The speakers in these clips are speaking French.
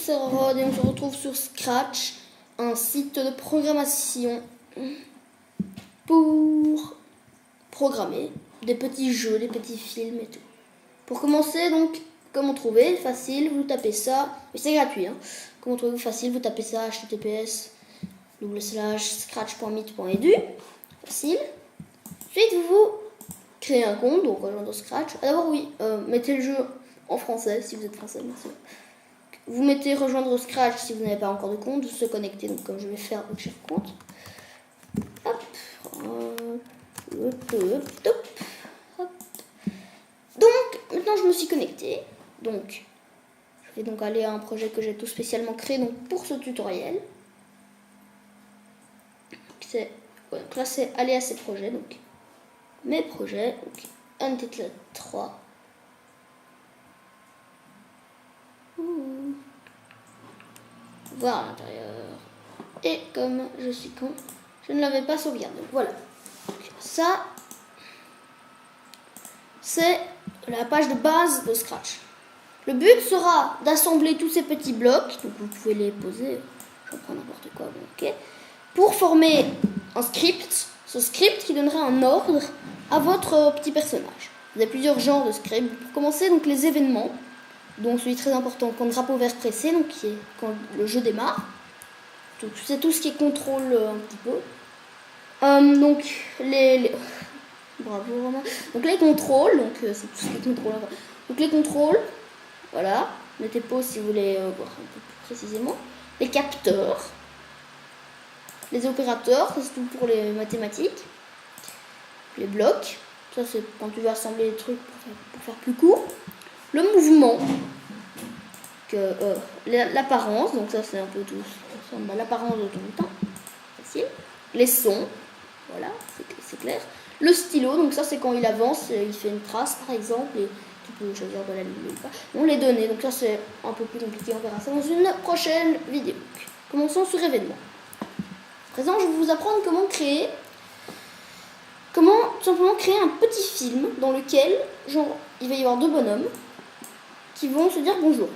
c'est Rod et on se retrouve sur Scratch, un site de programmation pour programmer des petits jeux, des petits films et tout. Pour commencer, donc, comment trouver? Facile, vous tapez ça, mais c'est gratuit. Hein. Comment trouvez-vous facile? Vous tapez ça, https://scratch.meet.edu. Facile. Ensuite, vous créez un compte, donc rejoindre Scratch. D'abord, oui, mettez le jeu en français, si vous êtes français, bien sûr. Vous mettez rejoindre Scratch si vous n'avez pas encore de compte, vous se connectez, donc comme je vais faire avec chaque compte. Hop. Hop. Donc, maintenant je me suis connectée. Donc, je vais donc aller à un projet que j'ai tout spécialement créé donc, pour ce tutoriel. Donc là, c'est aller à ces projets. Donc, mes projets. Donc, Untitled 3. Voir à l'intérieur. Et comme je suis con, je ne l'avais pas sauvegardé. Donc, voilà. Donc, ça, c'est la page de base de Scratch. Le but sera d'assembler tous ces petits blocs, donc vous pouvez les poser, j'en prends n'importe quoi, bon, ok, pour former un script, ce script qui donnerait un ordre à votre petit personnage. Vous avez plusieurs genres de scripts. Pour commencer, donc les événements, donc celui très important, quand le drapeau vert pressé, donc qui est quand le jeu démarre. C'est tout ce qui est contrôle un petit peu. Donc bravo Romain. Donc les contrôles, donc c'est tout ce qui est contrôle. Donc les contrôles, voilà. Mettez pause si vous voulez voir un peu plus précisément. Les capteurs, les opérateurs, c'est tout pour les mathématiques. Les blocs, ça c'est quand tu vas assembler les trucs pour faire plus court. Le mouvement, l'apparence, donc ça c'est un peu tout. L'apparence de ton temps, facile. Les sons, voilà, c'est clair. Le stylo, donc ça c'est quand il avance, il fait une trace par exemple, et tu peux choisir de la ligne ou pas. On les données, donc ça c'est un peu plus compliqué, on verra ça dans une prochaine vidéo. Donc, commençons sur événements. À présent, je vais vous apprendre comment tout simplement créer un petit film dans lequel, genre, il va y avoir deux bonhommes qui vont se dire bonjour.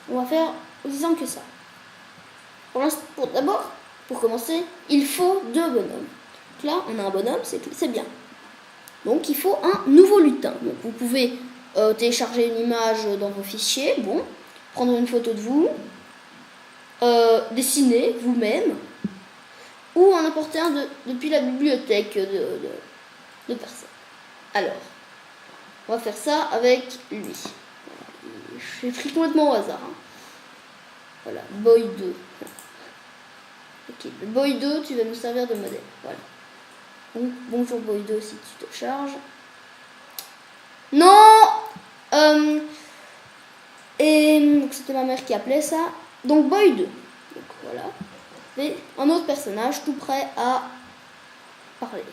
On va faire aussi simple que ça. D'abord, pour commencer, il faut deux bonhommes. Donc là, on a un bonhomme, c'est bien. Donc, il faut un nouveau lutin. Donc, vous pouvez télécharger une image dans vos fichiers, bon, prendre une photo de vous, dessiner vous-même, ou en apporter un depuis la bibliothèque de personnes. Alors, on va faire ça avec lui. J'ai pris complètement au hasard. Hein. Voilà, Boy 2. Ok, le Boy 2, tu vas nous servir de modèle. Voilà. Donc, bonjour Boy 2 si tu te charges. Non Et donc c'était ma mère qui appelait ça. Donc Boy 2. Donc voilà. Et un autre personnage tout prêt à parler.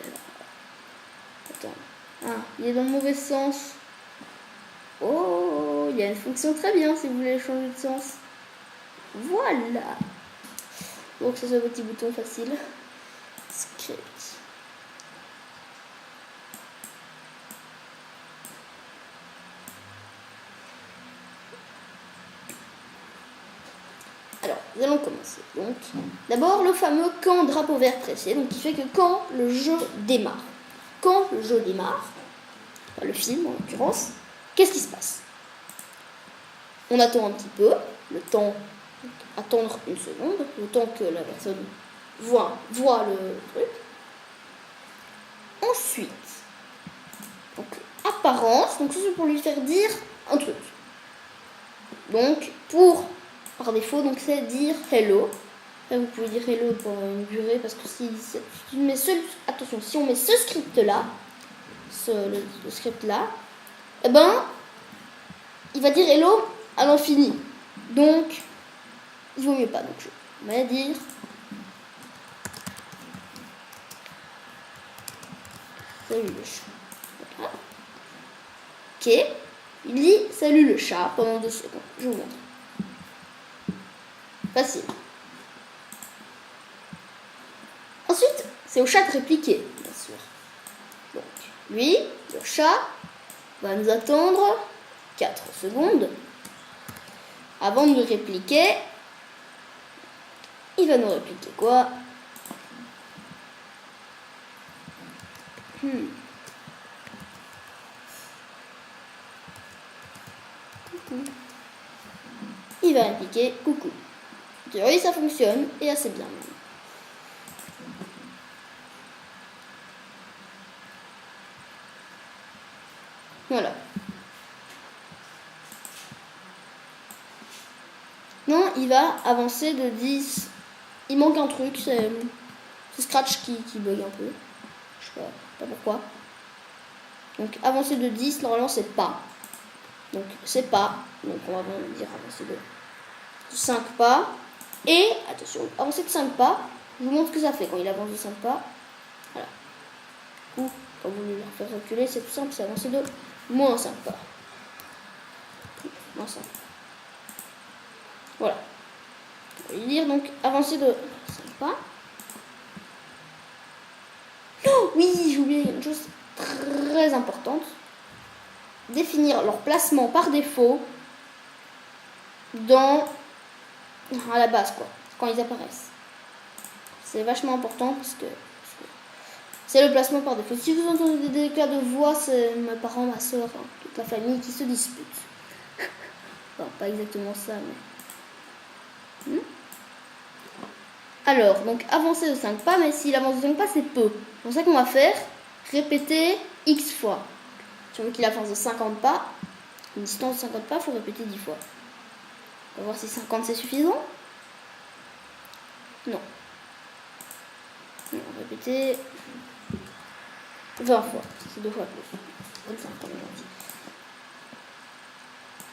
Attends. Ah, il est dans le mauvais sens. Oh, il y a une fonction très bien si vous voulez changer de sens. Voilà. Donc c'est ce petit bouton facile. Script. Alors, nous allons commencer. Donc, d'abord le fameux quand drapeau vert pressé, donc qui fait que quand le jeu démarre. Quand le jeu démarre, enfin, le film en l'occurrence, qu'est-ce qui se passe? On attend un petit peu, le temps, attendre une seconde, le temps que la personne voit le truc. Ensuite, donc apparence, donc ça c'est pour lui faire dire un truc. Donc par défaut, donc c'est dire hello. Là, vous pouvez dire hello pour une durée parce que si on met ce script là, le script là, eh ben il va dire hello à l'infini. Donc il vaut mieux pas. Donc je vais dire salut le chat. Voilà. Ok. Il dit salut le chat pendant 2 secondes. Je vous montre. Facile. Ensuite, c'est au chat de répliquer, bien sûr. Donc, lui, le chat, va nous attendre 4 secondes avant de le répliquer, il va nous répliquer quoi? Coucou. Il va répliquer coucou. A priori, ça fonctionne et assez bien. Voilà. Non, il va avancer de 10. Il manque un truc, c'est Scratch qui bug un peu. Je sais pas pourquoi. Donc avancer de 10, normalement c'est pas. Donc c'est pas. Donc on va dire avancer de 5 pas. Et attention, avancer de 5 pas. Je vous montre ce que ça fait quand il avance de 5 pas. Voilà. Ou quand vous voulez le faire reculer, c'est tout simple, c'est avancer de moins 5 pas. Moins 5. Voilà. On va dire donc avancer de 5 pas. Oh, oui, j'ai oublié une chose très importante. Définir leur placement par défaut à la base, quoi, quand ils apparaissent. C'est vachement important parce que c'est le placement par défaut. Si vous entendez des éclats de voix, c'est mes parents, ma soeur, hein, toute la famille qui se dispute. Bon, pas exactement ça, mais... Alors, donc avancer de 5 pas, mais s'il avance de 5 pas, c'est peu. C'est pour ça qu'on va faire répéter X fois. Si on veut qu'il avance de 50 pas, une distance de 50 pas, il faut répéter 10 fois. On va voir si 50 c'est suffisant. Non. Non, répéter 20 fois. C'est 2 fois plus. 25 quand même gentil.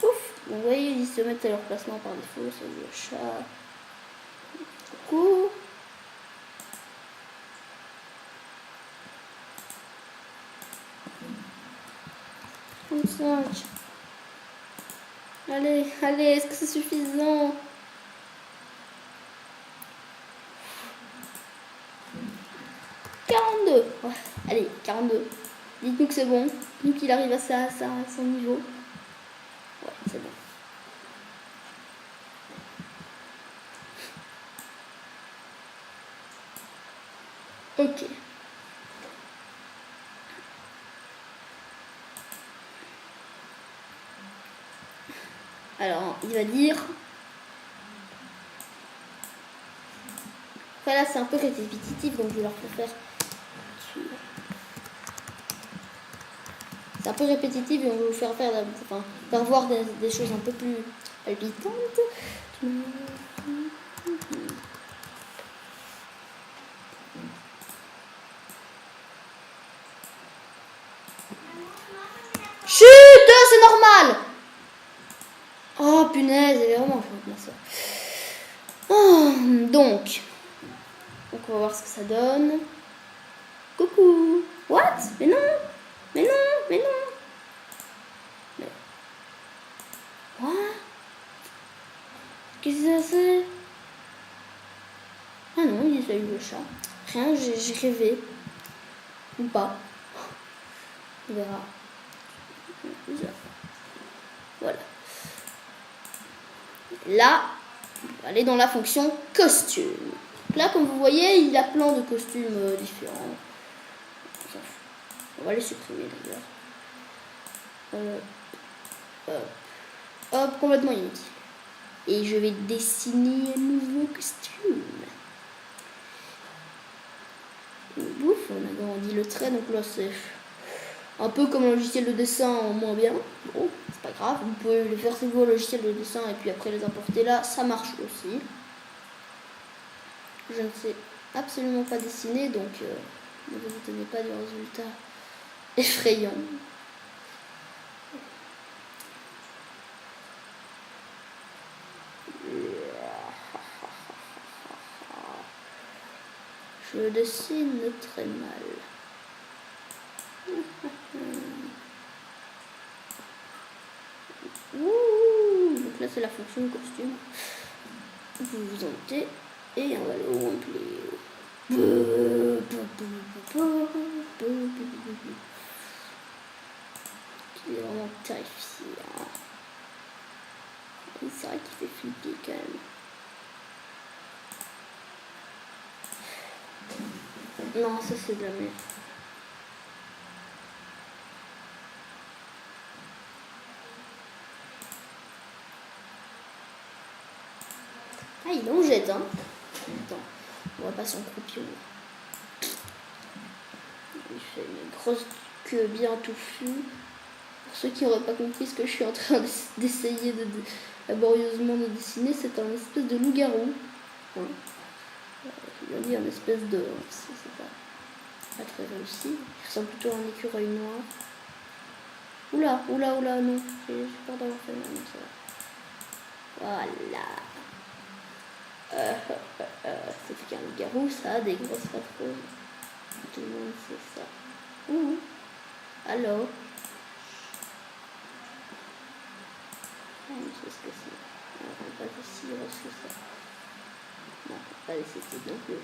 Ouf. Donc, vous voyez, ils se mettent à leur placement par défaut. C'est le chat. Coucou. Allez, allez, est-ce que c'est suffisant? Ouais, allez, 42. Dites-nous que c'est bon. Dites-nous qu'il arrive à son niveau. Ouais, c'est bon. Ok. Alors, il va dire... Enfin, là, c'est un peu répétitif, donc je vais leur faire... C'est un peu répétitif, et on va vous faire voir des choses un peu plus palpitantes. Chut, c'est normal. Oh punaise, elle est vraiment chouette ma soeur. Oh, donc on va voir ce que ça donne. Coucou. What? Mais non. Mais non. Mais non. Mais... Quoi? Qu'est-ce que c'est? Ah non, il a eu le chat. Rien, j'ai rêvé. Ou pas. On verra. Voilà. Là, on va aller dans la fonction costume. Là, comme vous voyez, il a plein de costumes différents. On va les supprimer d'ailleurs. Hop, complètement inutile. Et je vais dessiner un nouveau costume. Bouf, on a grandi le trait, donc là c'est un peu comme un logiciel de dessin en moins bien. Bon, c'est pas grave, vous pouvez les faire sur vos logiciels de dessin et puis après les importer là, ça marche aussi. Je ne sais absolument pas dessiner, donc ne vous étonnez pas du résultat effrayant. Je dessine très mal. Donc là c'est la fonction costume. Vous vous en mettez et on va le remplir. Il est vraiment terrifiant. C'est vrai qu'il fait Non, ça c'est de la merde. Ah, il en jette, hein. Attends, on va pas s'en croupion. Il fait une grosse queue bien touffue. Pour ceux qui n'auraient pas compris ce que je suis en train d'essayer laborieusement de dessiner, c'est un espèce de loup-garou. Hein. Je veux dire une espèce de... c'est pas très réussi. Il ressemble plutôt à un écureuil noir. Oula, non. J'ai peur d'avoir fait mal, non, ça va. Voilà. C'est qu'un loup-garou, ça a des grosses pattes roses. Tout le monde sait ça. Ouh. Alors. Ah, je sais ce que c'est. On va pas aussi rose que ça. Non, on va pas laisser tout non plus.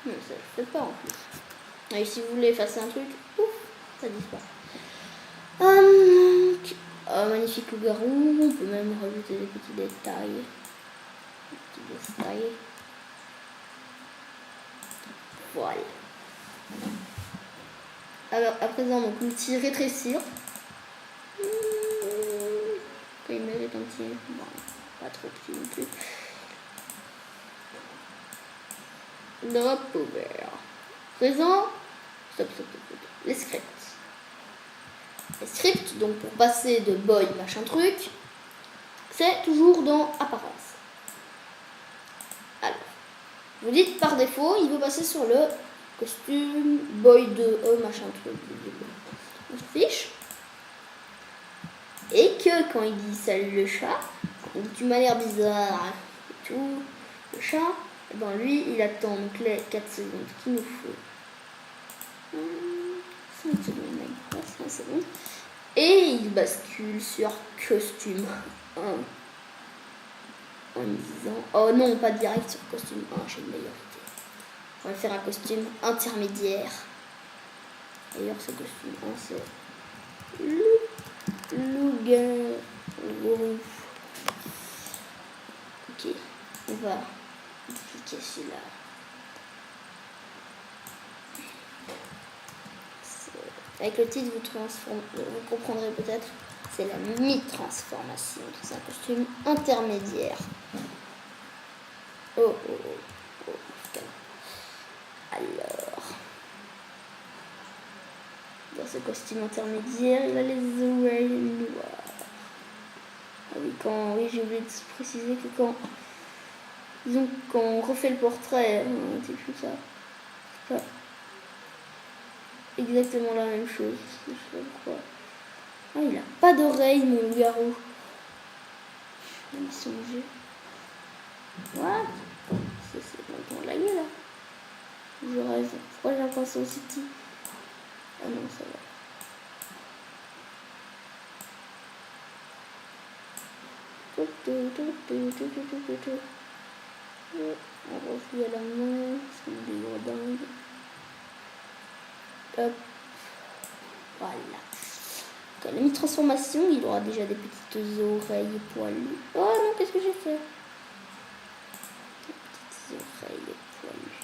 Non, ça le fait pas en plus. Et si vous voulez effacer un truc, ouf, ça disparaît. Magnifique loup-garou, on peut même rajouter des petits détails. Voilà. Alors, à présent, donc l'outil rétrécir. Il mérite un petit. Bon, pas trop petit non plus. Drapeau vert. Présent. Stop. Les scripts. Les scripts, donc pour passer de boy machin truc, c'est toujours dans apparence. Alors, vous dites par défaut, il veut passer sur le costume boy de machin truc. On se fiche. Et que quand il dit salut le chat, il dit tu m'as l'air bizarre et tout, le chat, et ben lui il attend donc les 4 secondes qu'il nous faut. 5 secondes même, pas 5 secondes. Et il bascule sur costume 1 en disant oh non, pas direct sur costume 1, j'ai une meilleure idée. On va faire un costume intermédiaire. D'ailleurs ce costume 1 c'est loup-garou. Ok, on va cliquer celui-là. Avec le titre, vous comprendrez peut-être, c'est la mi-transformation. C'est un costume intermédiaire. Oh. Alors, dans ce costume intermédiaire, il a les oreilles noires. Ah oui, j'ai oublié de préciser que quand on refait le portrait, c'est plus ça. C'est pas exactement la même chose. Je sais pas quoi. Ah, il a pas d'oreille, mon loup-garou. Je vais y songer. What? C'est dans la gueule, là. Je rêve. Pourquoi j'ai l'impression aussi petit? Ah non, ça va. On refait à la main. C'est des gros dingues. Hop. Voilà. Quand la mi-transformation, il aura déjà des petites oreilles poilues. Oh non, qu'est-ce que j'ai fait? Des petites oreilles poilues.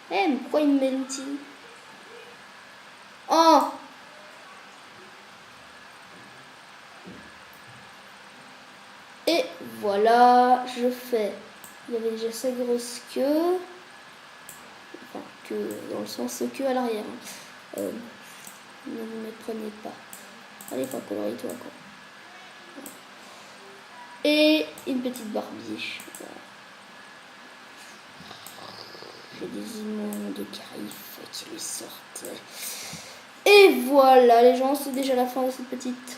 Eh, mais pourquoi il me met l'outil? Oh! Et voilà, je fais. Il y avait déjà sa grosse queue. Enfin, queue dans le sens queue à l'arrière. Ne vous méprenez pas. Allez, pas colorer toi encore. Et une petite barbiche. Voilà. J'ai des immondes griffes qui lui sortent. Et voilà, les gens, c'est déjà la fin de cette petite